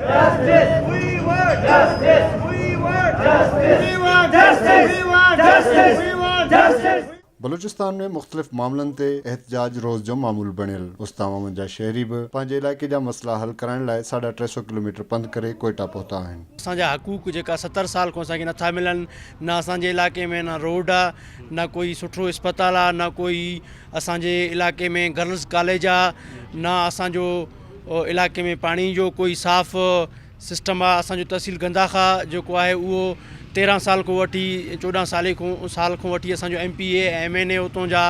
justice. We want justice. We want justice. We want justice. We want justice. We want justice. Balochistan में मुख़्तलिफ़ मामलनि ते एहतजाज रोज़ जो मामूल बणियल। ओस्ते महमद जा शहरी बि पंहिंजे इलाइक़े जा मसइला हल करण लाइ 350 किलोमीटर पंधु करे क़ोइटा पहुता आहिनि। असांजा हक़ूक़ जेका 70 साल खां असांखे नथा मिलनि, न असांजे इलाइक़े में न रोड आहे, न कोई सुठो इस्पताल आहे, न कोई असांजे इलाइक़े में गर्ल्स कॉलेज आहे, न असांजो इलाइक़े में पाणी जो कोई साफ़ सिस्टम आहे। असांजो तहसील गंदाखा जेको आहे उहो 13 साल को वठी 14 साल को वठी असांजो MPA MNA उतों जा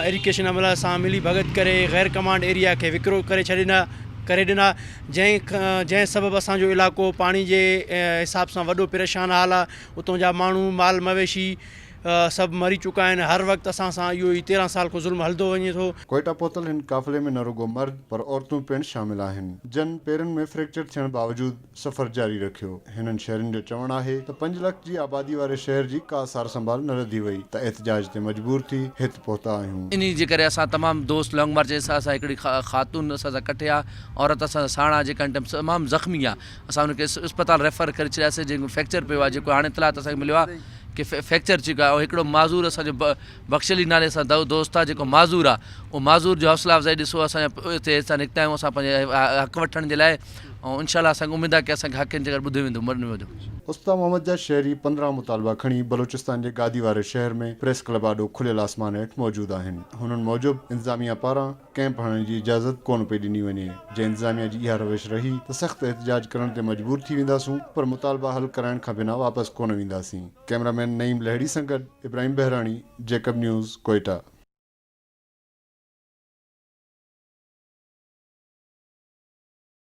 एजुकेशन अमला सां मिली भगत करे गैर कमांड एरिया खे विकिरो करे ॾिना, जंहिं सबबु असांजो इलाइक़ो पाणी जे हिसाब सां वॾो परेशान हाल आहे। उतों जा माण्हू माल मवेशी सभु मरी चुका आहिनि। हर वक़्तु असां सां इहो ई 13 साल को ज़ुल्म हलंदो वञे थो। क़ोइटा पहुतल हिन काफ़िले में न रुगो मर्द पर औरतूं पिणु शामिल आहिनि। जन पेरनि में फ्रैक्चर थियण बावजूदु सफ़र जारी रखियो। हिननि शहरनि जो चवणु आहे त 5 लाख जी आबादी वारे शहर जी का सार संभाल न रधी वई त एहतजाज ते मजबूर थी हिते पहुता आहियूं। इन जे करे असां तमामु दोस्त लॉन्ग मार्च सां हिकिड़ी ख़ातून असां सां कटे आहे, औरत असां साण आहे जेका तमामु ज़ख़्मी आहे। असां हुनखे अस्पताल रेफर करे छॾियासीं, जेको फ्रैक्चर पियो आहे, जेको हाणे इतलात असांखे मिलियो आहे कि फ्रैक्चर चुका आहे। ऐं हिकिड़ो माज़ूर असांजो बख़्शली नाले सां दोस्त आहे जेको माज़ूर आहे, उहो माज़ूर जो हौसला अफ़ज़ाई ॾिसो असांजा हिते असां निकिता आहियूं असां पंहिंजे हक़ वठण जे लाइ। ऐं इनशाला असांखे उमेदु आहे कि असांखे हक़नि जे करे ॿुधो वेंदो मरनो वेंदो। ओस्ते महमद जा शहरी 15 मुतालबा खणी बलूचिस्तान जे गादी वारे शहर में प्रेस क्लब आॾो खुलियल आसमान हेठि मौजूदु आहिनि। हुननि मूजिबि इंतज़ामिया पारां कैंप हणण जी इजाज़त कोन पई ॾिनी वञे। जंहिं इंतज़ामिया जी इहा रविश रही त सख़्तु एहतजाज करण ते मजबूर थी वेंदासूं, पर मुतालबा हल कराइण खां बिना वापसि कोन वेंदासीं। कैमरामैन नईम लहड़ी सां गॾु ابراهيم बहराणी, जेकब न्यूज़, क़ोइटा।